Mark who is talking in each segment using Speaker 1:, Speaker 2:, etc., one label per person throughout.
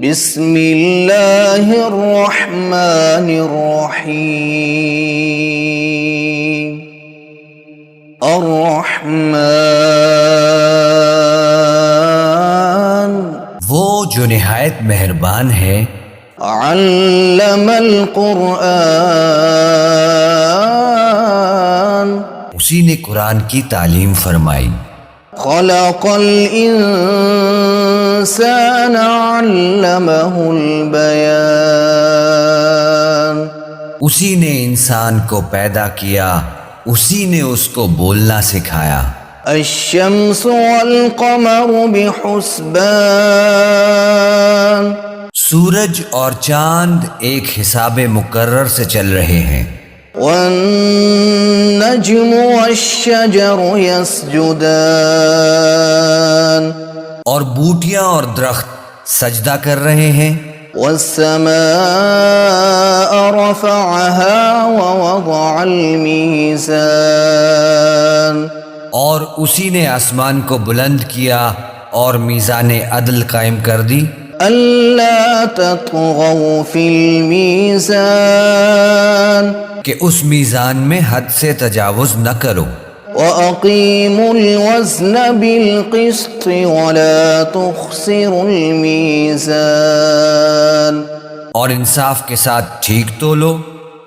Speaker 1: بسم اللہ الرحمن الرحیم الرحمن
Speaker 2: وہ جو نہایت مہربان ہے،
Speaker 1: علم القرآن
Speaker 2: اسی نے قرآن کی تعلیم فرمائی۔
Speaker 1: خلق الانسان علمہ البیان
Speaker 2: اسی نے انسان کو پیدا کیا، اسی نے اس کو بولنا سکھایا۔
Speaker 1: الشمس والقمر بحسبان
Speaker 2: سورج اور چاند ایک حساب مقرر سے چل رہے ہیں۔
Speaker 1: والنجم والشجر يسجدان
Speaker 2: اور بوٹیاں اور درخت سجدہ کر رہے ہیں۔
Speaker 1: والسماء رفعها ووضع الميزان
Speaker 2: اور اسی نے آسمان کو بلند کیا اور میزان عدل قائم کر دی۔
Speaker 1: ألا تطغوا في الميزان
Speaker 2: کہ اس میزان میں حد سے تجاوز نہ کرو۔
Speaker 1: وَأَقِيمُوا الْوَزْنَ بِالْقِسْطِ وَلَا تُخْسِرُوا الْمِيزَانَ
Speaker 2: اور انصاف کے ساتھ ٹھیک تولو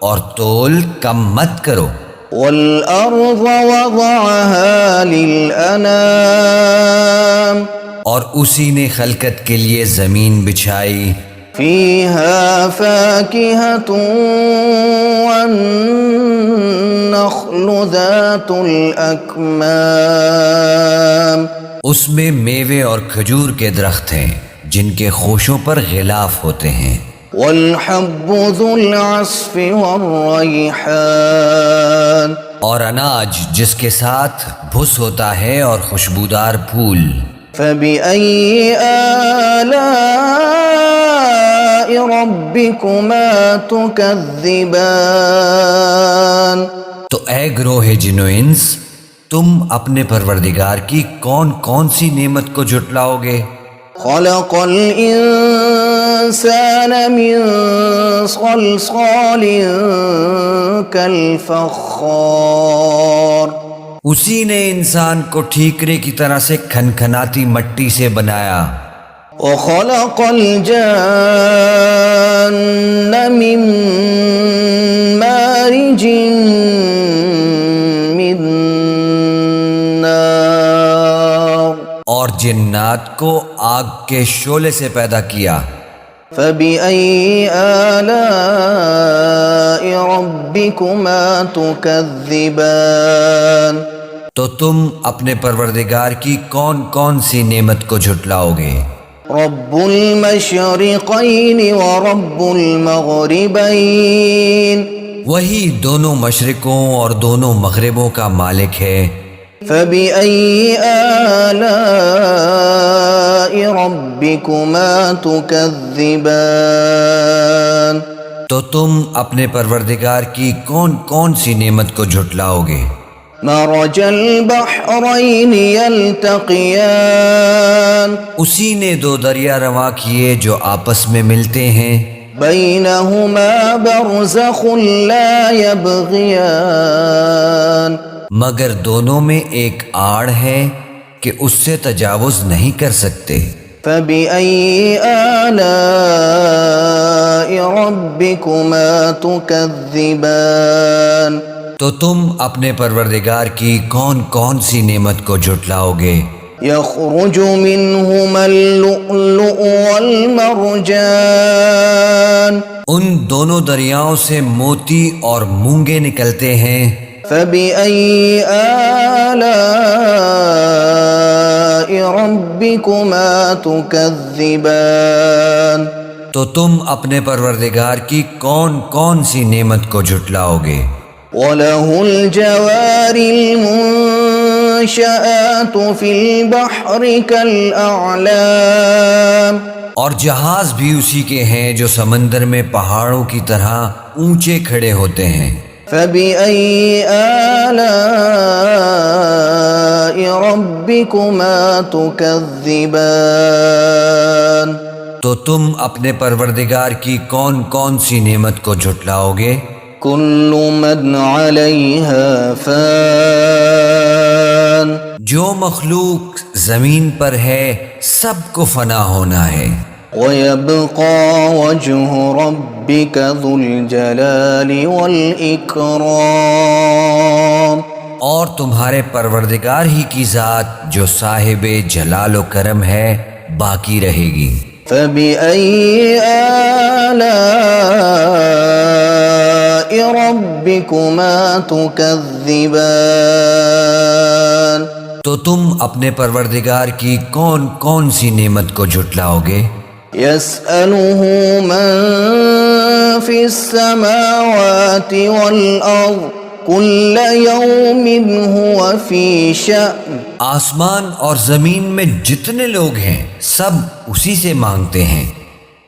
Speaker 2: اور تول کم مت کرو۔
Speaker 1: وَالْأَرْضَ وَضَعَهَا لِلْأَنَامِ
Speaker 2: اور اسی نے خلقت کے لیے زمین بچھائی،
Speaker 1: فِيهَا فَاكِهَةٌ وَالنَّخْلُ ذَاتُ الْأَكْمَامِ
Speaker 2: اس میں میوے اور کھجور کے درخت ہیں جن کے خوشوں پر غلاف ہوتے ہیں۔
Speaker 1: وَالْحَبُّ ذُو الْعَصْفِ وَالرَّيْحَانِ
Speaker 2: اور اناج جس کے ساتھ بھس ہوتا ہے اور خوشبودار پھول۔
Speaker 1: فَبِأَيِّ آلَاءِ رَبِّكُمَا تُكَذِّبَانِ
Speaker 2: تو اے گروہ جن و انس، تم اپنے پروردگار کی کون کون سی نعمت کو جھٹلاؤ گے؟
Speaker 1: خَلَقَ الْإِنسَانَ مِنْ صَلْصَالٍ كَالْفَخَّارِ
Speaker 2: اسی نے انسان کو ٹھیکرے کی طرح سے کھنکھناتی مٹی سے بنایا۔
Speaker 1: وَخَلَقَ الْجَانَّ مِن مَارِجٍ مِّن نَارٍ
Speaker 2: اور جنات کو آگ کے شعلے سے پیدا کیا۔
Speaker 1: فَبِأَيِّ آلَاءِ رَبِّكُمَا تُكَذِّبَانِ
Speaker 2: تو تم اپنے پروردگار کی کون کون سی نعمت کو جھٹلاؤ گے؟
Speaker 1: رب المشرقین ورب المغربین
Speaker 2: وہی دونوں مشرقوں اور دونوں مغربوں کا مالک ہے۔
Speaker 1: فَبِأَيِّ آلَاءِ رَبِّكُمَا تُكَذِّبَانِ
Speaker 2: تو تم اپنے پروردگار کی کون کون سی نعمت کو جھٹلاؤ گے؟
Speaker 1: مرج البحرین یلتقیان
Speaker 2: اسی نے دو دریا رواں کیے جو آپس میں ملتے ہیں،
Speaker 1: بینہما برزخ لا یبغیان
Speaker 2: مگر دونوں میں ایک آڑ ہے کہ اس سے تجاوز نہیں کر سکتے۔
Speaker 1: فَبِأَيِّ آلَاءِ رَبِّكُمَا تُكَذِّبَانِ
Speaker 2: تو تم اپنے پروردگار کی کون کون سی نعمت کو جھٹلاؤ گے؟
Speaker 1: يَخْرُجُ مِنْهُمَا اللُّؤْلُؤُ وَالْمَرْجَانُ
Speaker 2: ان دونوں دریاؤں سے موتی اور مونگے نکلتے ہیں۔
Speaker 1: فَبِأَيِّ آلَاءِ رَبِّكُمَا تُكَذِّبَانِ
Speaker 2: تو تم اپنے پروردگار کی کون کون سی نعمت کو جھٹلاؤ گے؟
Speaker 1: وَلَهُ الْجَوَارِ الْمُنشَآتُ فِي الْبَحْرِ كَالْأَعْلَامِ
Speaker 2: اور جہاز بھی اسی کے ہیں جو سمندر میں پہاڑوں کی طرح اونچے کھڑے ہوتے ہیں۔
Speaker 1: فَبِأَيِّ آلَاءِ رَبِّكُمَا تُكَذِّبَانِ
Speaker 2: تو تم اپنے پروردگار کی کون کون سی نعمت کو جھٹلاؤ گے؟
Speaker 1: كل من عليها فان
Speaker 2: جو مخلوق زمین پر ہے سب کو فنا ہونا ہے،
Speaker 1: ويبقى وجه ربك ذو الجلال والإكرام
Speaker 2: اور تمہارے پروردگار ہی کی ذات جو صاحب جلال و کرم ہے باقی رہے گی۔
Speaker 1: فبأي آلاء ربكما تكذبان
Speaker 2: تو تم اپنے پروردگار کی کون کون سی نعمت کو جھٹلاؤ گے؟
Speaker 1: يسأله من في السماوات والأرض كل يوم هو في شأن
Speaker 2: آسمان اور زمین میں جتنے لوگ ہیں سب اسی سے مانگتے ہیں،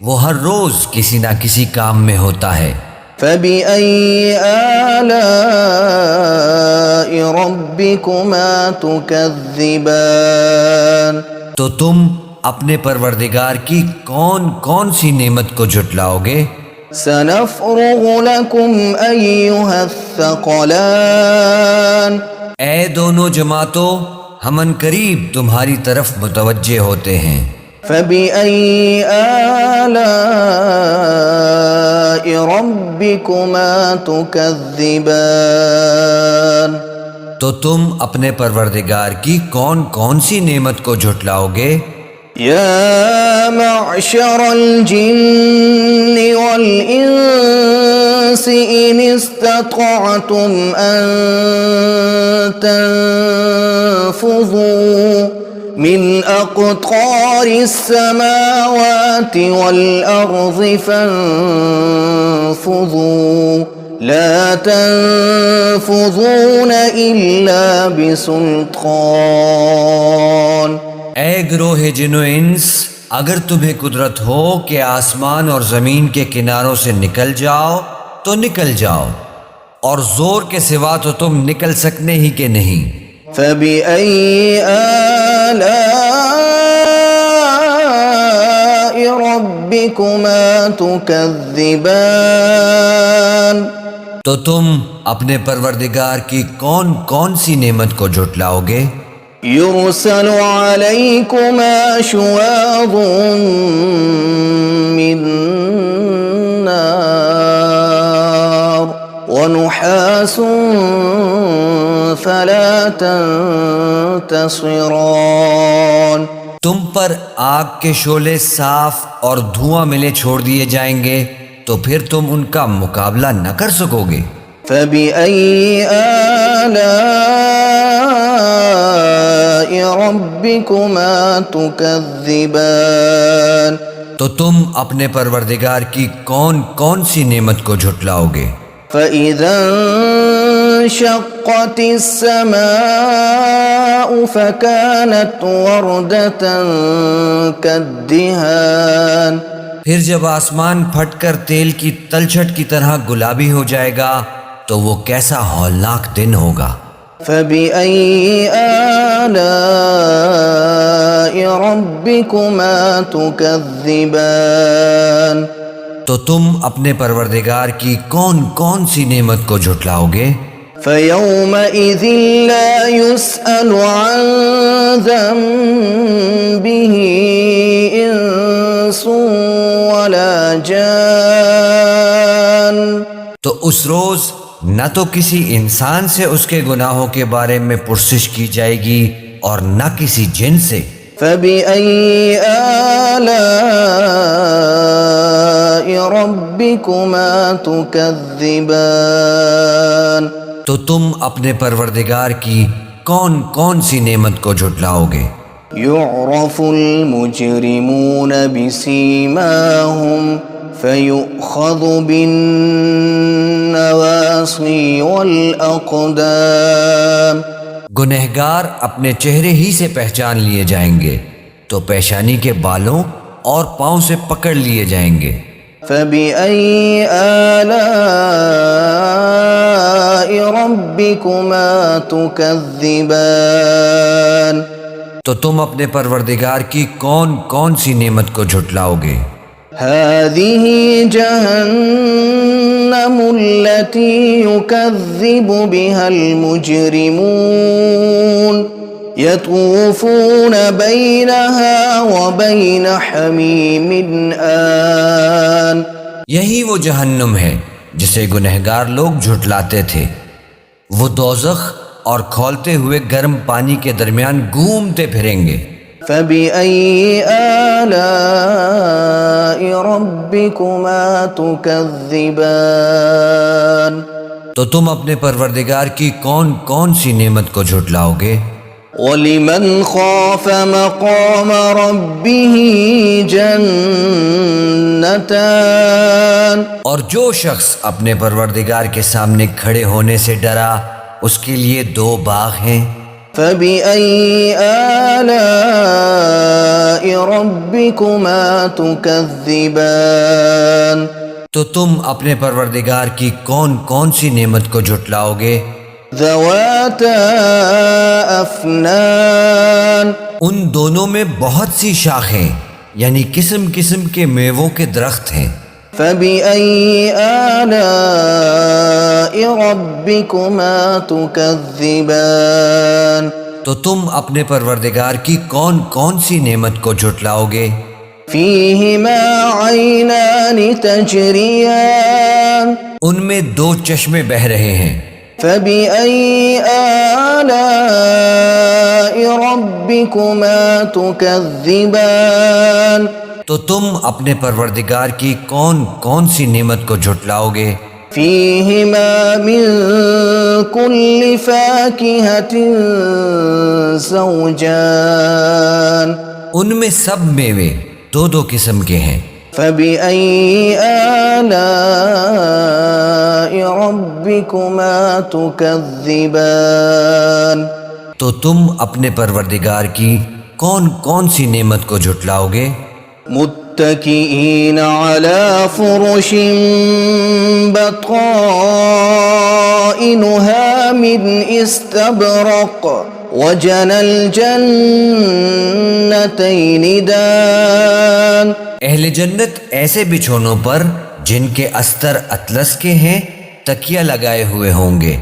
Speaker 2: وہ ہر روز کسی نہ کسی کام میں ہوتا ہے۔
Speaker 1: فبأي آلاء ربكما تكذبان
Speaker 2: تو تم اپنے پروردگار کی کون کون سی نعمت کو جھٹلاؤ گے؟
Speaker 1: سنفرغ لكم أيها الثقلان
Speaker 2: اے دونوں جماعتوں، ہم ان قریب تمہاری طرف متوجہ ہوتے ہیں۔
Speaker 1: فبأي آلاء ربكما تكذبان
Speaker 2: تو تم اپنے پروردگار کی کون کون سی نعمت کو جھٹلاؤ گے؟
Speaker 1: يا معشر الجن والإنس إن استطعتم أن تنفذوا من أقطار السماوات والأرض فانفذوا لا تنفذون إلا بسلطان
Speaker 2: اے گروہ جن و انس، اگر تمہیں قدرت ہو کہ آسمان اور زمین کے کناروں سے نکل جاؤ تو نکل جاؤ، اور زور کے سوا تو تم نکل سکنے ہی کہ نہیں۔
Speaker 1: فبأي آلاء ربكما تكذبان
Speaker 2: تو تم اپنے پروردگار کی کون کون سی نعمت کو جھٹلاؤ گے؟
Speaker 1: يرسل عليكما شواظ من نار ونحاس فلا تنتصران
Speaker 2: تم پر آگ کے شعلے صاف اور دھواں ملے چھوڑ دیے جائیں گے تو پھر تم ان کا مقابلہ نہ کر سکو گے۔
Speaker 1: فبأي آلاء ربكما تكذبان
Speaker 2: تو تم اپنے پروردگار کی کون کون سی نعمت کو جھٹلاؤ گے؟
Speaker 1: فإذا انشقت السماء فكانت وردة كالدهان
Speaker 2: پھر جب آسمان پھٹ کر تیل کی تلچھٹ کی طرح گلابی ہو جائے گا تو وہ کیسا ہولناک دن ہوگا۔
Speaker 1: فبأي آلاء ربكما تكذبان
Speaker 2: تو تم اپنے پروردگار کی کون کون سی نعمت کو جھٹلاؤ گے؟
Speaker 1: فيومئذ لا يسأل عن ذنبه إنس ولا جان
Speaker 2: تو اس روز نہ تو کسی انسان سے اس کے گناہوں کے بارے میں پرسش کی جائے گی اور نہ کسی جن سے۔
Speaker 1: فبأي آلاء ربكما تكذبان
Speaker 2: تو تم اپنے پروردگار کی کون کون سی نعمت کو جھٹلاؤ گے؟
Speaker 1: يعرف المجرمون بسيماهم فيؤخذ بالنواصي والأقدام
Speaker 2: گنہگار اپنے چہرے ہی سے پہچان لیے جائیں گے تو پیشانی کے بالوں اور پاؤں سے پکڑ لیے جائیں گے۔
Speaker 1: فبأي آلاء ربكما تكذبان
Speaker 2: تو تم اپنے پروردگار کی کون کون سی نعمت کو جھٹلاؤ گے؟
Speaker 1: هذه جهنم التي يكذب بها المجرمون يطوفون بينها وبين حميم آن.
Speaker 2: یہی وہ جہنم ہے جسے گنہگار لوگ جھٹلاتے تھے، وہ دوزخ اور کھولتے ہوئے گرم پانی کے درمیان گھومتے پھریں گے۔
Speaker 1: فَبِأَيِّ آلَاءِ رَبِّكُمَا تُكَذِّبَانِ.
Speaker 2: تو تم اپنے پروردگار کی کون کون سی نعمت کو جھٹلاؤ گے؟
Speaker 1: وَلِمَنْ خَافَ مَقَامَ رَبِّهِ جَنَّتَانِ.
Speaker 2: اور جو شخص اپنے پروردگار کے سامنے کھڑے ہونے سے ڈرا اس کے لیے دو باغ ہیں۔
Speaker 1: فَبِأَيِّ آلَاءِ رَبِّكُمَا تُكَذِّبَانِ.
Speaker 2: تو تم اپنے پروردگار کی کون کون سی نعمت کو جھٹلاؤ گے؟
Speaker 1: ذَوَاتَا أَفْنَانٍ.
Speaker 2: ان دونوں میں بہت سی شاخیں یعنی قسم قسم کے میووں کے درخت ہیں۔
Speaker 1: فَبِأَيِّ آلَاءِ رَبِّكُمَا تُكَذِّبَانِ.
Speaker 2: تو تم اپنے پروردگار کی کون کون سی نعمت کو جھٹلاؤ گے؟
Speaker 1: فِيهِمَا عَيْنَانِ تَجْرِيَانِ.
Speaker 2: ان میں دو چشمے بہہ رہے ہیں۔
Speaker 1: فَبِأَيِّ آلَاءِ رَبِّكُمَا تُكَذِّبَانِ.
Speaker 2: تو تم اپنے پروردگار کی کون کون سی نعمت کو جھٹلاؤ گے؟
Speaker 1: فِيهِمَا مِن كُلِّ فَاكِهَةٍ زَوْجَانِ.
Speaker 2: ان میں سب میوے دو دو قسم کے ہیں۔
Speaker 1: فَبِأَيِّ آلَاءِ رَبِّكُمَا تُكَذِّبَانِ.
Speaker 2: تو تم اپنے پروردگار کی کون کون سی نعمت کو جھٹلاؤ گے؟
Speaker 1: متكئين على فرش بطائنها من استبرق وجنى الجنتين دان.
Speaker 2: اہل جنت ایسے بچھونوں پر جن کے استر اطلس کے ہیں تکیہ لگائے ہوئے ہوں گے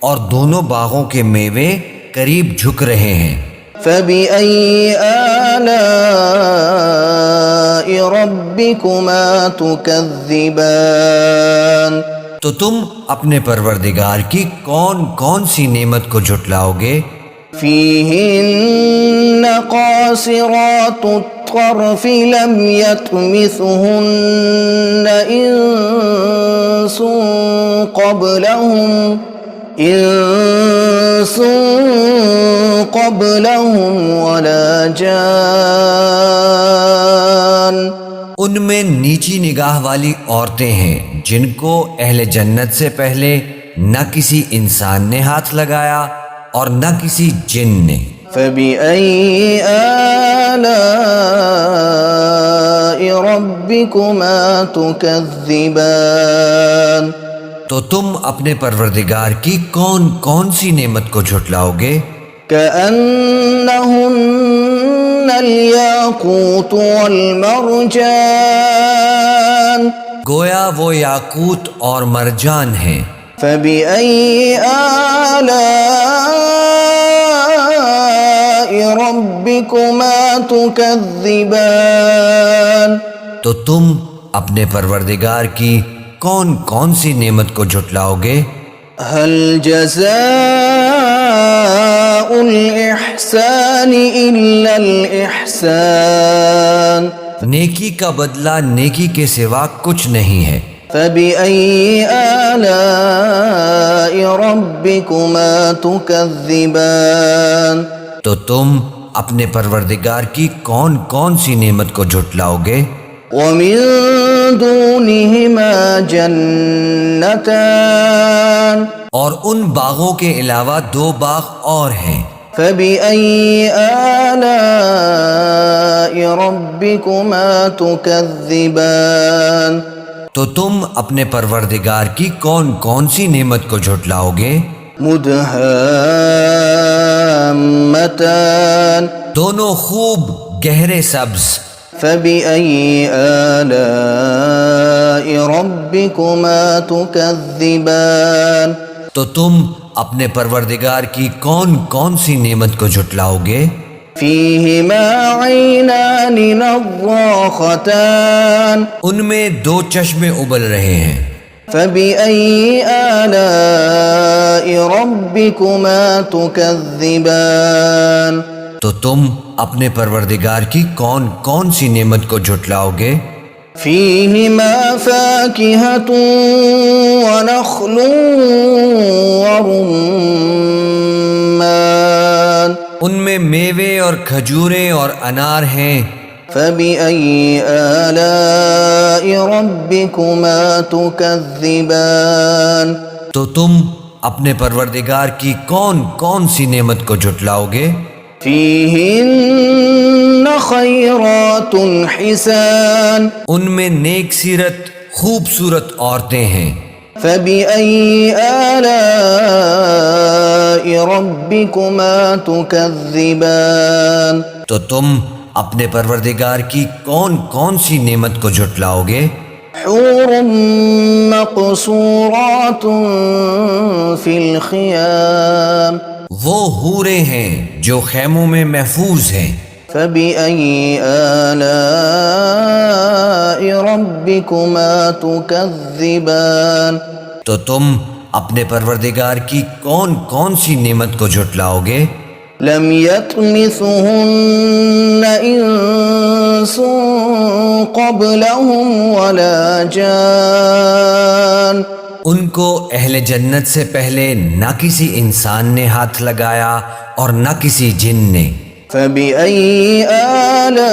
Speaker 2: اور دونوں باغوں کے میوے قریب جھک رہے ہیں۔
Speaker 1: فَبِأَيِّ آلَاءِ رَبِّكُمَا تُكَذِّبَانِ.
Speaker 2: تو تم اپنے پروردگار کی کون کون سی نعمت کو جھٹلاؤ گے؟
Speaker 1: فِيهِنَّ قَاصِرَاتُ الطَّرْفِ لَمْ يَطْمِثْهُنَّ إِنسٌ قَبْلَهُمْ وَلَا جَانٌ.
Speaker 2: ان میں نیچی نگاہ والی عورتیں ہیں جن کو اہل جنت سے پہلے نہ کسی انسان نے ہاتھ لگایا اور نہ کسی جن نے۔
Speaker 1: فَبِأَيِّ آلَاءِ رَبِّكُمَا تُكَذِّبَانِ.
Speaker 2: تو تم اپنے پروردگار کی کون کون سی نعمت کو جھٹلاؤ گے؟
Speaker 1: كَأَنَّهُنَّ الْيَاقُوتُ وَالْمَرْجَانُ.
Speaker 2: گویا وہ یاقوت اور مرجان ہیں۔
Speaker 1: فَبِأَيِّ آلَاءِ رَبِّكُمَا تُكَذِّبَانِ.
Speaker 2: تو تم اپنے پروردگار کی کون کون سی نعمت کو جھٹلاؤ گے؟
Speaker 1: هَلْ جَزَاءُ الْإِحْسَانِ إِلَّا الْإِحْسَانُ.
Speaker 2: نیکی کا بدلہ نیکی کے سوا کچھ نہیں ہے۔
Speaker 1: فَبِأَيِّ آلَاءِ رَبِّكُمَا تُكَذِّبَانِ.
Speaker 2: تو تم اپنے پروردگار کی کون کون سی نعمت کو جھٹلاؤ گے؟
Speaker 1: وَمِن دُونِهِمَا جَنَّتَانِ.
Speaker 2: اور ان باغوں کے علاوہ دو باغ اور ہیں۔
Speaker 1: فَبِأَيِّ آلَاءِ رَبِّكُمَا تُكَذِّبَانِ.
Speaker 2: تو تم اپنے پروردگار کی کون کون سی نعمت کو جھٹلاؤ گے؟
Speaker 1: مُدْهَامَّتَانِ.
Speaker 2: دونوں خوب گہرے سبز.
Speaker 1: فبأي آلاء ربكما تكذبان
Speaker 2: تو تم اپنے پروردگار کی کون کون سی نعمت کو جھٹلاؤ گے؟
Speaker 1: فيهما عينان نضاختان
Speaker 2: ان میں دو چشمے ابل رہے ہیں.
Speaker 1: فبأي آلاء ربكما تكذبان
Speaker 2: تو تم اپنے پروردگار کی کون کون سی نعمت کو جھٹلاؤ گے؟
Speaker 1: فيهما فاكهة ونخل ورمان
Speaker 2: ان میں میوے اور کھجوریں اور انار ہیں.
Speaker 1: فبأي آلاء ربكما تكذبان
Speaker 2: تو تم اپنے پروردگار کی کون کون سی نعمت کو جھٹلاؤ گے؟
Speaker 1: فيهن خيرات حسان
Speaker 2: ان میں نیک سیرت خوبصورت عورتیں ہیں.
Speaker 1: فبأي آلاء ربكما تكذبان
Speaker 2: تو تم اپنے پروردگار کی کون کون سی نعمت کو جھٹلاؤ گے؟
Speaker 1: حور مقصورات في الخيام
Speaker 2: وہ حوریں ہیں جو خیموں میں محفوظ ہیں.
Speaker 1: فبأي آلاء ربكما تكذبان
Speaker 2: تو تم اپنے پروردگار کی کون کون سی نعمت کو جھٹلاؤ گے؟
Speaker 1: لم يطمثهن انس قبلهم ولا جان
Speaker 2: ان کو اہل جنت سے پہلے نہ کسی انسان نے ہاتھ لگایا اور نہ کسی جن نے.
Speaker 1: فبأي آلاء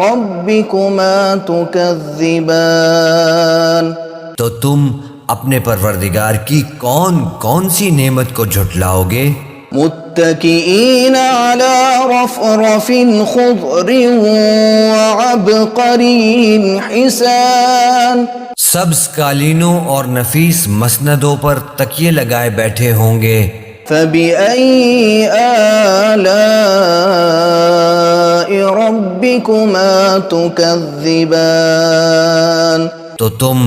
Speaker 1: ربكما تكذبان
Speaker 2: تو تم اپنے پروردگار کی کون کون سی نعمت کو جھٹلاؤ گے؟
Speaker 1: متكئين على رفرف خضر وعبقري حسان
Speaker 2: سبز قالینوں اور نفیس مسندوں پر تکیے لگائے بیٹھے ہوں گے.
Speaker 1: فبأي آلاء ربكما تكذبان
Speaker 2: تو تم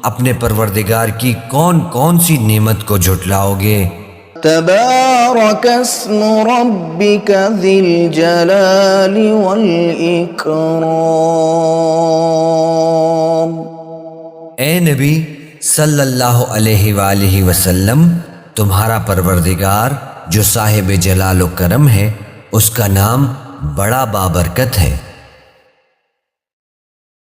Speaker 2: اپنے پروردگار کی کون کون سی نعمت کو جھٹلاؤ گے؟
Speaker 1: تبارك اسم ربك ذي الجلال والإكرام
Speaker 2: اے نبی صلی اللہ علیہ وآلہ وسلم، تمہارا پروردگار جو صاحب جلال و کرم ہے، اس کا نام بڑا بابرکت ہے.